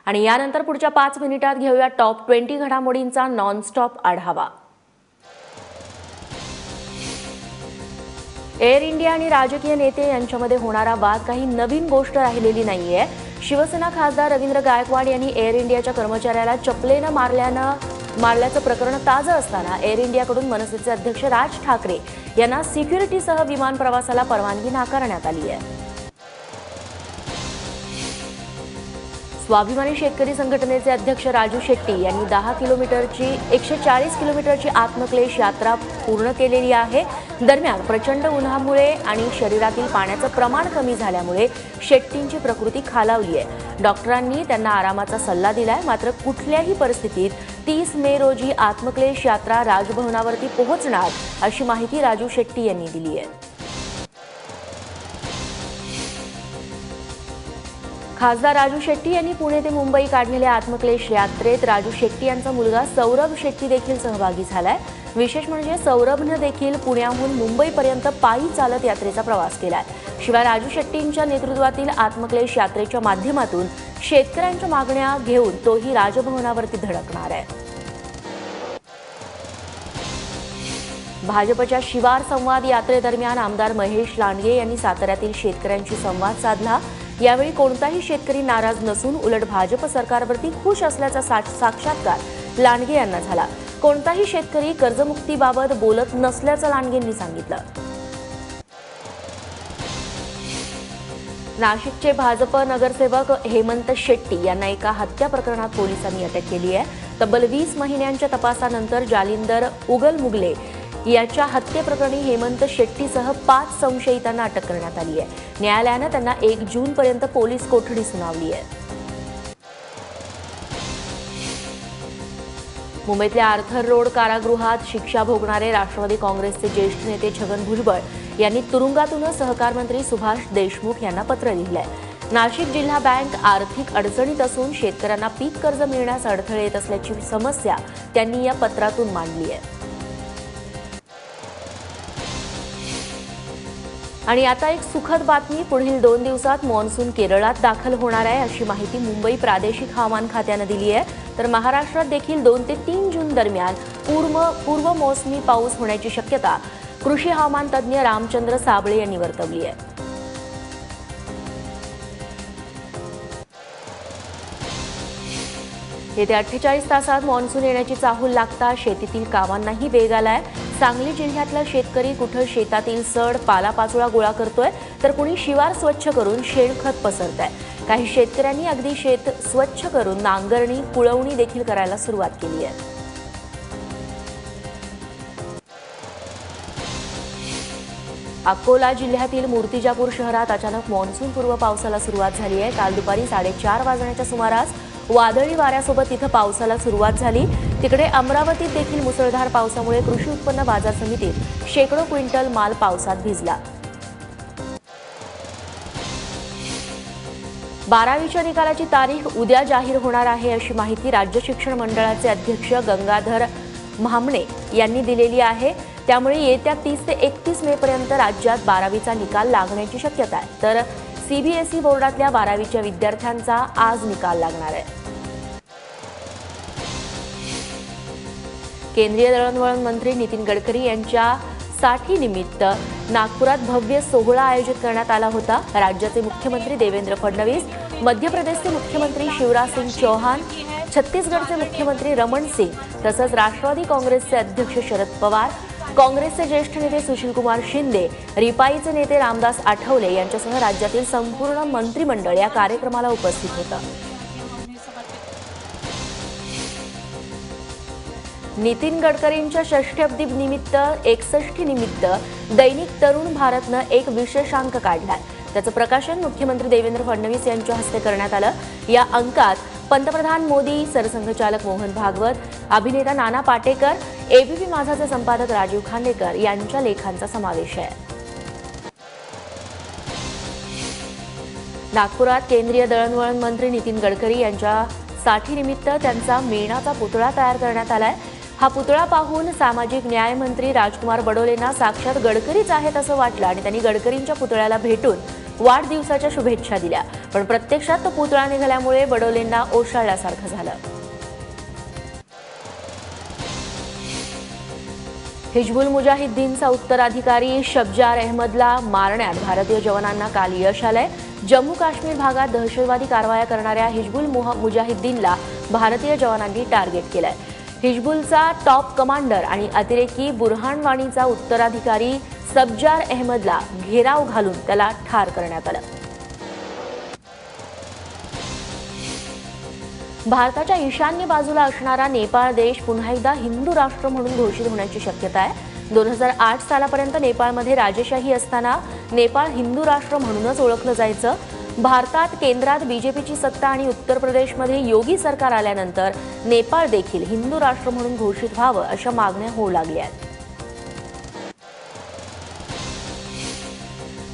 आणि यानंतर पुढच्या 5 मिनिटात घेऊया टॉप 20 घडामोडींचा नॉनस्टॉप आढावा। एअर इंडिया आणि राजकीय नेते यांच्यामध्ये होणारा वाद काही नवीन गोष्ट राहिलेली नाहीये। शिवसेना खासदार रवींद्र गायकवाड यांनी एअर इंडियाच्या कर्मचाऱ्याला चपलेने मारल्याचं प्रकरण ताजं असताना एअर इंडियाकडून मनसेचे अध्यक्ष राज ठाकरे यांना सिक्युरिटीसह विमान प्रवासाला परवानगी नाकारण्यात आली आहे। स्वाभिमानी शेतकरी संघटनेचे अध्यक्ष राजू शेट्टी यांनी 140 किलोमीटरची आत्मक्लेश यात्रा पूर्ण केलेली आहे। दरम्यान प्रचंड उन्हामुळे आणि शरीरातील पाण्याचं प्रमाण कमी झाल्यामुळे शेट्टींची प्रकृती खालावली आहे। डॉक्टरांनी त्यांना आरामाचा सल्ला दिलाय, मात्र कुठल्याही परिस्थितीत 30 मे रोजी आत्मक्लेश यात्रा राजभवनावरती पोहोचणार अशी माहिती राजू शेट्टी यांनी दिली आहे। खासदार राजू शेट्टी यांनी पुणे ते मुंबई काढलेल्या आत्मक्लेश यात्रेत राजू शेट्टी यांचा मुलगा सौरभ शेट्टी देखील सहभागी झालाय। विशेष म्हणजे सौरभने देखील पुण्याहून मुंबईपर्यंत पायी चालत यात्रेचा प्रवास केलाय। शिवाय राजू शेट्टींच्या नेतृत्वातील आत्मक्लेश यात्रेच्या माध्यमातून शेतकऱ्यांच्या मागण्या घेऊन तोही राजभवनावरती धडकणार आहे। भाजपच्या शिवार संवाद यात्रेदरम्यान आमदार महेश लांडगे यांनी साताऱ्यातील शेतकऱ्यांशी संवाद साधला। यावेळी कोणताही शेतकरी नाराज नसून उलट भाजप सरकारवरती खुश असल्याचा साक्षात्कार लांडगे यांना झाला। कोणताही शेतकरी कर्जमुक्तीबाबत बोलत नसल्याचं लांडगेंनी सांगितलं। नाशिकचे भाजप नगरसेवक हेमंत शेट्टी यांना एका हत्या प्रकरणात पोलिसांनी अटक केली आहे। तब्बल 20 महिन्यांच्या तपासानंतर जालिंदर उगलमुगले याच्या हत्येप्रकरणी हेमंत शेट्टीसह 5 संशयितांना अटक करण्यात आली आहे। न्यायालयाने त्यांना 1 जूनपर्यंत पोलीस कोठडी सुनावली आहे। मुंबईतल्या आर्थर रोड कारागृहात शिक्षा भोगणारे राष्ट्रवादी काँग्रेसचे ज्येष्ठ नेते छगन भुजबळ यांनी तुरुंगातूनच सहकार मंत्री सुभाष देशमुख यांना पत्र लिहिलंय। नाशिक जिल्हा बँक आर्थिक अडचणीत असून शेतकऱ्यांना पीक कर्ज मिळण्यास अडथळे येत असल्याची समस्या त्यांनी या पत्रातून मांडली आहे। आणि आता एक सुखद बातमी, पुढील 2 दिवसात मॉन्सून केरळात दाखल होणार आहे अशी माहिती मुंबई प्रादेशिक हवामान खात्याने दिली आहे। तर महाराष्ट्रात देखील 2 ते 3 जून दरम्यान पूर्व मोसमी पाऊस होण्याची शक्यता कृषी हवामान तज्ज्ञ रामचंद्र साबळे यांनी वर्तवली आहे। येत्या 48 तासात मॉन्सून येण्याची चाहूल लागता शेतीतील कामांनाही वेग आलाय। सांगली जिल्ह्यातला शेतकरी कुठं शेतातील सड पालापाचोळा गोळा करतोय, तर कुणी शिवार स्वच्छ करून शेणखत पसरतंय। काही शेतकऱ्यांनी अगदी शेत स्वच्छ करून नांगरणी कुळवणी देखील करायला सुरुवात केली आहे। अकोला जिल्ह्यातील मूर्तिजापूर शहरात अचानक मॉन्सूनपूर्व पावसाला सुरुवात झाली आहे। काल दुपारी 4:30 वाजण्याच्या सुमारास वादळी वाऱ्यासोबत इथं पावसाला सुरुवात झाली। तिकडे अमरावतीत देखील मुसळधार पावसामुळे कृषी उत्पन्न बाजार समितीत शेकडो क्विंटल माल पावसात भिजला। 12वीच्या निकालाची तारीख उद्या जाहीर होणार आहे अशी माहिती राज्य शिक्षण मंडळाचे अध्यक्ष गंगाधर म्हामणे यांनी दिलेली आहे। त्यामुळे येत्या 30 ते 31 मे पर्यंत राज्यात 12वीचा निकाल लागण्याची शक्यता आहे। तर सीबीएसई बोर्डातल्या 12वीच्या विद्यार्थ्यांचा आज निकाल लागणार आहे। केंद्रीय दळणवळण मंत्री नितीन गडकरी यांच्या साठीनिमित्त नागपुरात भव्य सोहळा आयोजित करण्यात आला होता। राज्याचे मुख्यमंत्री देवेंद्र फडणवीस, मध्य प्रदेशचे मुख्यमंत्री शिवराज सिंग चौहान, छत्तीसगडचे मुख्यमंत्री रमण सिंग तसंच राष्ट्रवादी काँग्रेसचे अध्यक्ष शरद पवार, काँग्रेसचे ज्येष्ठ नेते सुशीलकुमार शिंदे, रिपाईचे नेते रामदास आठवले यांच्यासह राज्यातील संपूर्ण मंत्रिमंडळ या कार्यक्रमाला उपस्थित होतं। नितीन गडकरींच्या षष्ठ्यब्दी निमित्त 61 निमित्त दैनिक तरुण भारतनं एक विशेषांक काढलाय। त्याचं प्रकाशन मुख्यमंत्री देवेंद्र फडणवीस यांच्या हस्ते करण्यात आलं। या अंकात पंतप्रधान मोदी, सरसंघचालक मोहन भागवत, अभिनेता नाना पाटेकर, एबीपी माझाचे संपादक राजीव खांडेकर यांच्या लेखांचा समावेश आहे। नागपुरात केंद्रीय दळणवळण मंत्री नितीन गडकरी यांच्या साठीनिमित्त त्यांचा मेणाचा पुतळा तयार करण्यात आलाय। हा पुतळा पाहून सामाजिक न्याय मंत्री राजकुमार बडोलेंना साक्षात गडकरीच आहेत असं वाटलं आणि त्यांनी गडकरींच्या पुतळ्याला भेटून वाढदिवसाच्या शुभेच्छा दिल्या. पण प्रत्यक्षात तो पुतळा निघाल्यामुळे बडोलेंना ओशाळल्यासारखं झालं. हिजबुल मुजाहिद्दीनचा उत्तराधिकारी शब्जार अहमदला मारण्यात भारतीय जवानांना काल यश आलंय. जम्मू काश्मीर भागात दहशतवादी कारवाया करणाऱ्या हिजबुल मुजाहिद्दीनला भारतीय जवानांनी टार्गेट केलंय. हिजबुलचा टॉप कमांडर आणि अतिरेकी बुरहान वाणीचा उत्तराधिकारी शब्जार अहमदला घेराव घालून त्याला ठार करण्यात आलं. भारताच्या ईशान्य बाजूला असणारा नेपाळ देश पुन्हा एकदा हिंदू राष्ट्र म्हणून घोषित होण्याची शक्यता आहे. 2008 सालापर्यंत नेपाळमध्ये राजेशाही असताना नेपाळ हिंदू राष्ट्र म्हणूनच ओळखलं जायचं. भारतात केंद्रात बीजेपीची सत्ता आणि उत्तर प्रदेशमध्ये योगी सरकार आल्यानंतर नेपाळ देखील हिंदू राष्ट्र म्हणून घोषित व्हावं अशा मागण्या होऊ लागल्या आहेत.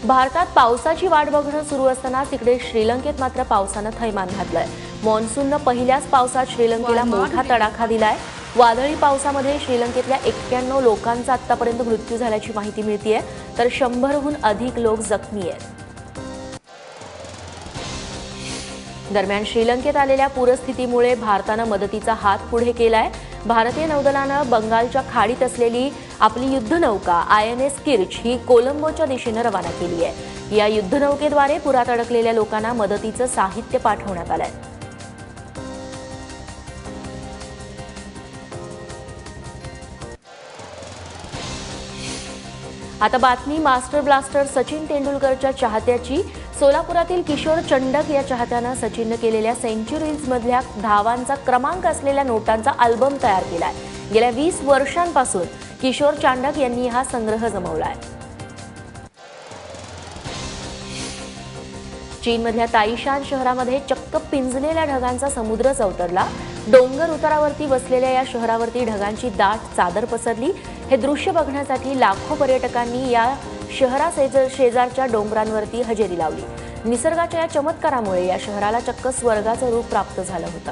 भारतात पावसाची वाट बघणं सुरू असताना तिकडे श्रीलंकेत मात्र पावसानं थैमान घातलंय. मॉन्सूननं पहिल्याच पावसात श्रीलंकेला मोठा तडाखा दिलाय. वादळी पावसामध्ये श्रीलंकेतल्या 91 लोकांचा आतापर्यंत मृत्यू झाल्याची माहिती मिळतेय, तर 100हून अधिक लोक जखमी आहेत. दरम्यान श्रीलंकेत आलेल्या पूरस्थितीमुळे भारतानं मदतीचा हात पुढे केलाय. भारतीय नौदलानं बंगालच्या खाडीत असलेली आपली युद्धनौका INS किर्च ही कोलंबोच्या दिशेनं रवाना केली आहे. या युद्धनौकेद्वारे पुरात अडकलेल्या लोकांना मदतीचं साहित्य पाठवण्यात आलंय. आता बातमी मास्टर ब्लास्टर सचिन तेंडुलकरच्या चाहत्याची. सोलापुरातील किशोर चंडक या चाहत्यानं सचिननं केलेल्या सेंचुरीजमधल्या धावांचा क्रमांक असलेल्या नोटांचा अल्बम तयार केलाय. गेल्या 20 वर्षांपासून किशोर चांडक यांनी हा संग्रह जमवलाय. चीनमधल्या ताईशान शहरामध्ये चक्क पिंजलेल्या ढगांचा समुद्र अवतरला. डोंगर उतारावरती वसलेल्या या शहरावरती ढगांची दाट चादर पसरली. हे दृश्य बघण्यासाठी लाखो पर्यटकांनी या शेजारच्या डोंगरांवरती हजेरी लावली. निसर्गाच्या या चमत्कारामुळे या शहराला चक्क स्वर्गाचं रूप प्राप्त झालं होतं.